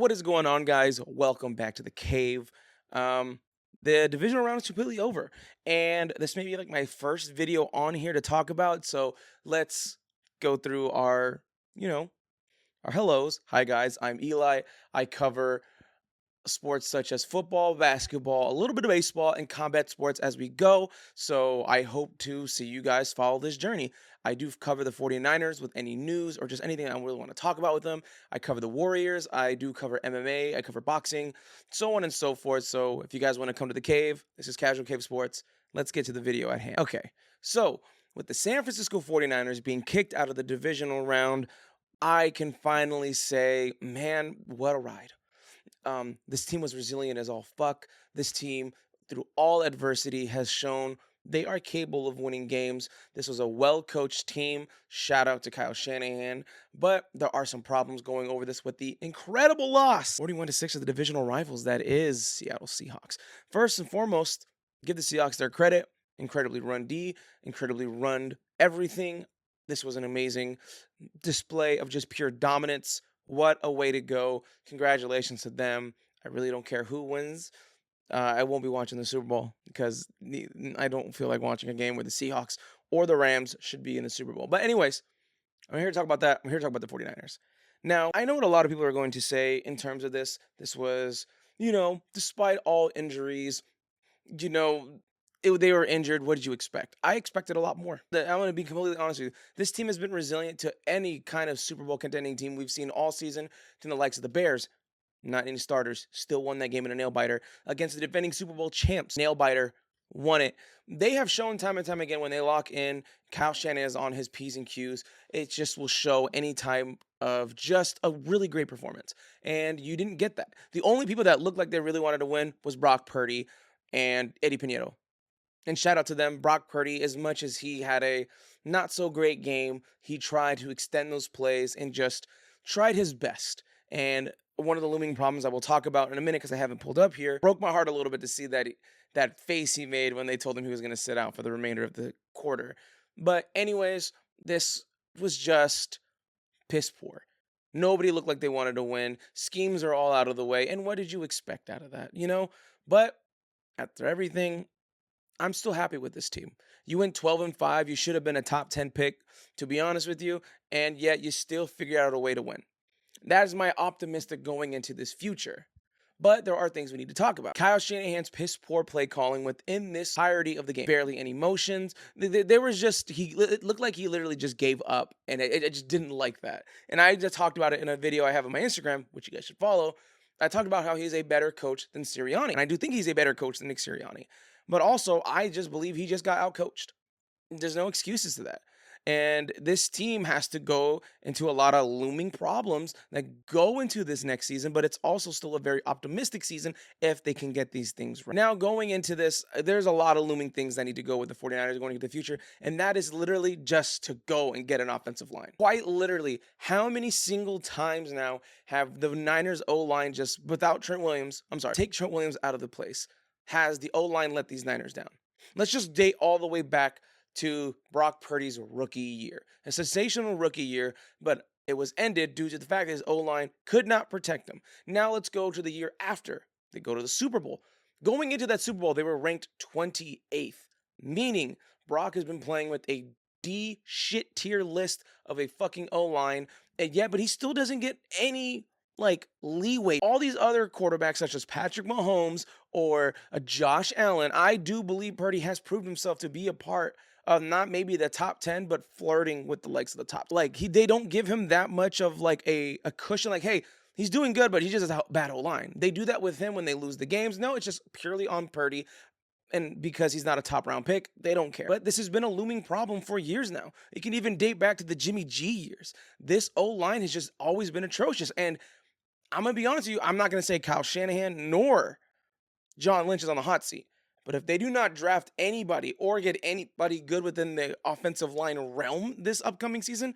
What is going on, guys? Welcome back to the cave. Um, the divisional round is completely over, and this may be like my first video on here to talk about. So let's go through you know, our hellos. Hi, guys. I'm Eli. I cover sports such as football, basketball, a little bit of baseball, and combat sports as we go. So I hope to see you guys follow this journey. I do cover the 49ers with any news or just anything I really want to talk about with them. I cover the Warriors. I do cover MMA. I cover boxing, so on and so forth. So if you guys want to come to the cave, this is Casual Cave Sports. Let's get to the video at hand. Okay, so with the San Francisco 49ers being kicked out of the divisional round, I can finally say, man, what a ride. This team was resilient as all fuck. This team, through all adversity, has shown they are capable of winning games. This was a well coached team. Shout out to Kyle Shanahan. But there are some problems going over this with the incredible loss 41-6 of the divisional rivals that is Seattle Seahawks. First and foremost, give the Seahawks their credit. Incredibly run D, incredibly run everything. This was an amazing display of just pure dominance. What a way to go. Congratulations to them. I really don't care who wins. I won't be watching the Super Bowl because I don't feel like watching a game where the Seahawks or the Rams should be in the Super Bowl. But, anyways, I'm here to talk about that. I'm here to talk about the 49ers. Now, I know what a lot of people are going to say in terms of this. This was, despite all injuries, you know, they were injured. What did you expect? I expected a lot more. I'm going to be completely honest with you. This team has been resilient to any kind of Super Bowl contending team we've seen all season, to the likes of the Bears. Not any starters. Still won that game in a nail biter against the defending Super Bowl champs. Nail biter, won it. They have shown time and time again when they lock in, Kyle Shanahan is on his P's and Q's. It just will show any time of just a really great performance. And you didn't get that. The only people that looked like they really wanted to win was Brock Purdy and Eddie Pinedo. And shout out to them. Brock Purdy, as much as he had a not so great game, he tried to extend those plays and just tried his best. And one of the looming problems I will talk about in a minute because I haven't pulled up here broke my heart a little bit to see that face he made when they told him he was going to sit out for the remainder of the quarter. But anyways, this was just piss poor. Nobody looked like they wanted to win. Schemes are all out of the way. And what did you expect out of that? But after everything, I'm still happy with this team. You went 12-5. You should have been a top 10 pick, to be honest with you, and yet you still figured out a way to win. That is my optimistic going into this future. But there are things we need to talk about. Kyle Shanahan's piss poor play calling within this entirety of the game. Barely any motions. There was just, it looked like he literally just gave up, and I just didn't like that. And I just talked about it in a video I have on my Instagram, which you guys should follow. I talked about how he's a better coach than Sirianni. And I do think he's a better coach than Nick Sirianni. But also, I just believe he just got outcoached. There's no excuses to that. And this team has to go into a lot of looming problems that go into this next season, but it's also still a very optimistic season if they can get these things right. Now, going into this, there's a lot of looming things that need to go with the 49ers going into the future, and that is literally just to go and get an offensive line. Quite literally, how many single times now have the Niners O-line just, without Trent Williams, take Trent Williams out of the place, has the O-line let these Niners down? Let's just date all the way back to Brock Purdy's rookie year. A sensational rookie year, but it was ended due to the fact that his O-line could not protect him. Now let's go to the year after. They go to the Super Bowl. Going into that Super Bowl, they were ranked 28th, meaning Brock has been playing with a D shit tier list of a fucking O-line, and yet, but he still doesn't get any leeway. All these other quarterbacks, such as Patrick Mahomes or a Josh Allen, I do believe Purdy has proved himself to be a part of not maybe the top 10, but flirting with the likes of the top. They don't give him that much of a cushion. Hey, he's doing good, but he just has a bad O-line. They do that with him when they lose the games. No, it's just purely on Purdy. And because he's not a top round pick, they don't care. But this has been a looming problem for years now. It can even date back to the Jimmy G years. This O-line has just always been atrocious. And I'm going to be honest with you, I'm not going to say Kyle Shanahan nor John Lynch is on the hot seat. But if they do not draft anybody or get anybody good within the offensive line realm this upcoming season,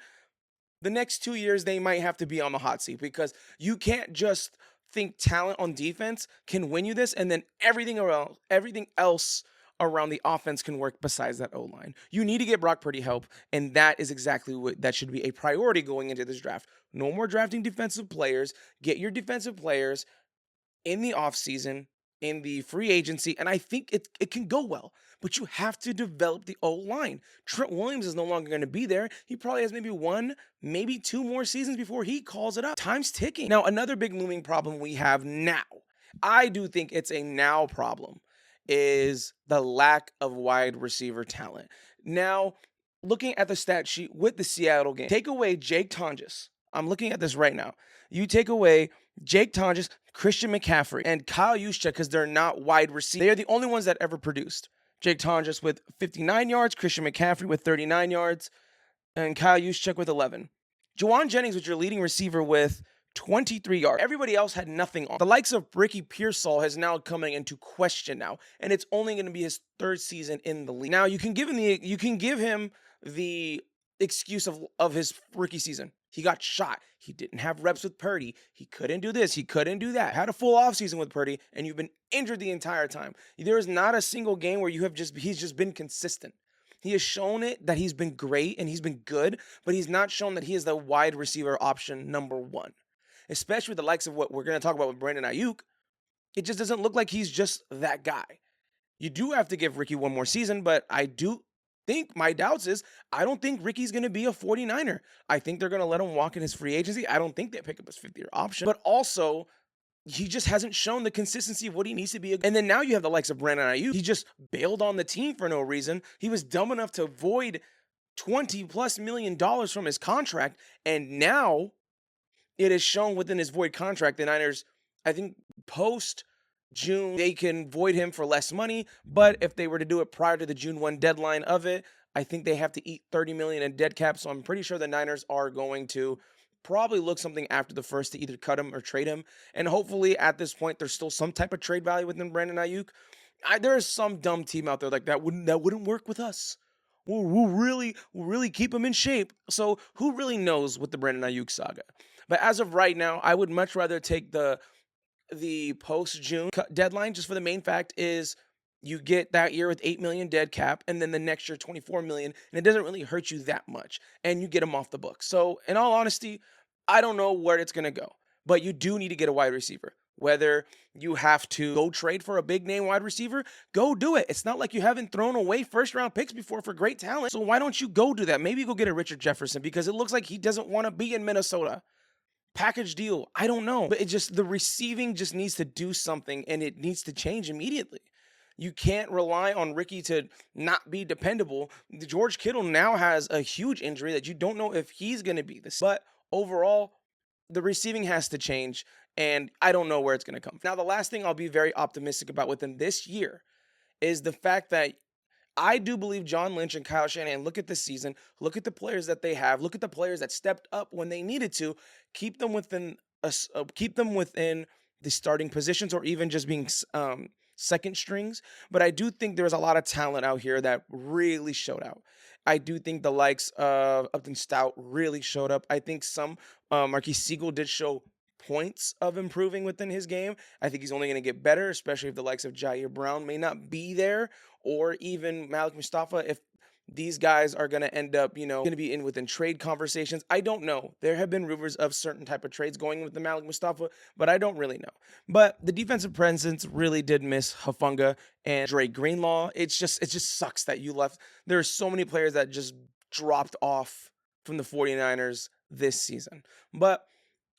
the next 2 years they might have to be on the hot seat, because you can't just think talent on defense can win you this and then everything else around the offense can work besides that O-line. You need to get Brock Purdy help, and that is exactly what that should be a priority going into this draft. No more drafting defensive players. Get your defensive players in the offseason, in the free agency, and I think it can go well. But you have to develop the O-line. Trent Williams is no longer going to be there. He probably has maybe one, maybe two more seasons before he calls it up. Time's ticking. Now, another big looming problem we have now, I do think it's a now problem, is the lack of wide receiver talent. Now, looking at the stat sheet with the Seattle game, take away Jake Tonjes. I'm looking at this right now. You take away Jake Tonjes, Christian McCaffrey, and Kyle Juszczyk because they're not wide receivers. They are the only ones that ever produced. Jake Tonjes with 59 yards, Christian McCaffrey with 39 yards, and Kyle Juszczyk with 11. Juwan Jennings was your leading receiver with 23 yards. Everybody else had nothing on. The likes of Ricky Pearsall has now coming into question now, and it's only going to be his third season in the league. Now you can give him the excuse of his rookie season. He got shot. He didn't have reps with Purdy. He couldn't do this. He couldn't do that. Had a full offseason with Purdy, and you've been injured the entire time. There is not a single game where he's just been consistent. He has shown it that he's been great and he's been good, but he's not shown that he is the wide receiver option number one. Especially with the likes of what we're going to talk about with Brandon Ayuk. It just doesn't look like he's just that guy. You do have to give Ricky one more season, but I do think my doubts is I don't think Ricky's going to be a 49er. I think they're going to let him walk in his free agency. I don't think they pick up his 50-year option. But also, he just hasn't shown the consistency of what he needs to be. And then now you have the likes of Brandon Ayuk. He just bailed on the team for no reason. He was dumb enough to void $20+ million from his contract. And now it is shown within his void contract, the Niners, I think post June, they can void him for less money, but if they were to do it prior to the June 1 deadline of it, I think they have to eat $30 million in dead cap, so I'm pretty sure the Niners are going to probably look something after the first to either cut him or trade him, and hopefully at this point there's still some type of trade value within Brandon Ayuk. There is some dumb team out there like that wouldn't work with us. We'll really keep him in shape. So who really knows with the Brandon Ayuk saga? But as of right now, I would much rather take the post-June deadline, just for the main fact is you get that year with $8 million dead cap, and then the next year $24 million, and it doesn't really hurt you that much, and you get them off the book. So in all honesty, I don't know where it's going to go, but you do need to get a wide receiver. Whether you have to go trade for a big name wide receiver, go do it. It's not like you haven't thrown away first-round picks before for great talent, so why don't you go do that? Maybe go get a Richard Jefferson, because it looks like he doesn't want to be in Minnesota. Package deal. I don't know. But the receiving just needs to do something, and it needs to change immediately. You can't rely on Ricky to not be dependable. George Kittle now has a huge injury that you don't know if he's going to be this. But overall, the receiving has to change, and I don't know where it's going to come from. Now, the last thing I'll be very optimistic about within this year is the fact that I do believe John Lynch and Kyle Shanahan look at this season, look at the players that they have, look at the players that stepped up when they needed to, keep them within the starting positions, or even just being second strings. But I do think there's a lot of talent out here that really showed out. I do think the likes of Upton Stout really showed up. I think some Marquise Siegel did show points of improving within his game. I think he's only going to get better, especially if the likes of Jair Brown may not be there, or even Malik Mustafa, if these guys are going to end up, going to be within trade conversations. I don't know. There have been rumors of certain type of trades going with the Malik Mustafa, but I don't really know. But the defensive presence really did miss Hufanga and Dre Greenlaw. It just sucks that you left. There are so many players that just dropped off from the 49ers this season. But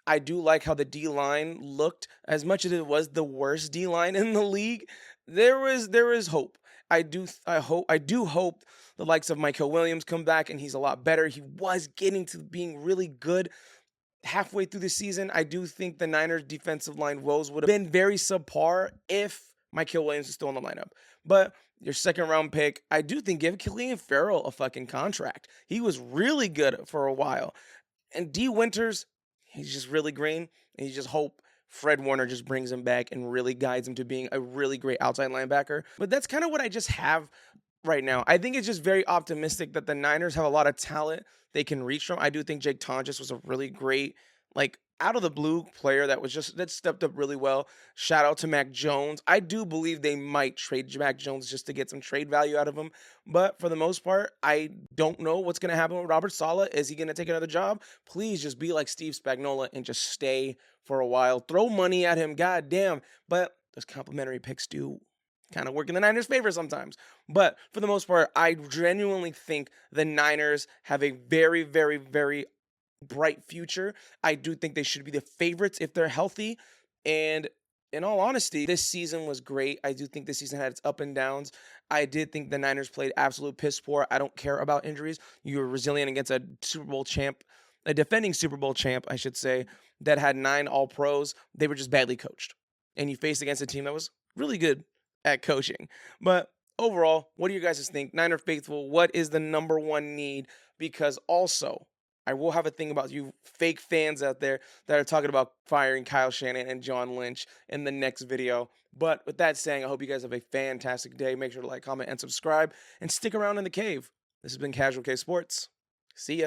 I do like how the D-line looked. As much as it was the worst D-line in the league, there is hope. I do hope the likes of Michael Williams come back and he's a lot better. He was getting to being really good halfway through the season. I do think the Niners defensive line woes would have been very subpar if Michael Williams was still in the lineup. But your second round pick, I do think give Killian Farrell a fucking contract. He was really good for a while. And D. Winters, he's just really green, and you just hope Fred Warner just brings him back and really guides him to being a really great outside linebacker. But that's kind of what I just have right now. I think it's just very optimistic that the Niners have a lot of talent they can reach from. I do think Jake Tonjes was a really great out of the blue player that stepped up really well. Shout out to Mac Jones. I do believe they might trade Mac Jones just to get some trade value out of him. But for the most part, I don't know what's going to happen with Robert Saleh. Is he going to take another job? Please just be like Steve Spagnuolo and just stay for a while. Throw money at him, goddamn. But those complimentary picks do kind of work in the Niners' favor sometimes. But for the most part, I genuinely think the Niners have a very, very, very bright future. I do think they should be the favorites if they're healthy. And in all honesty, this season was great. I do think this season had its up and downs. I did think the Niners played absolute piss poor. I don't care about injuries. You were resilient against a Super Bowl champ, a defending Super Bowl champ, I should say, that had 9 all pros. They were just badly coached. And you faced against a team that was really good at coaching. But overall, what do you guys think? Niner faithful, what is the number one need? Because also, I will have a thing about you fake fans out there that are talking about firing Kyle Shanahan and John Lynch in the next video. But with that saying, I hope you guys have a fantastic day. Make sure to like, comment, and subscribe, and stick around in the cave. This has been Casual K Sports. See ya.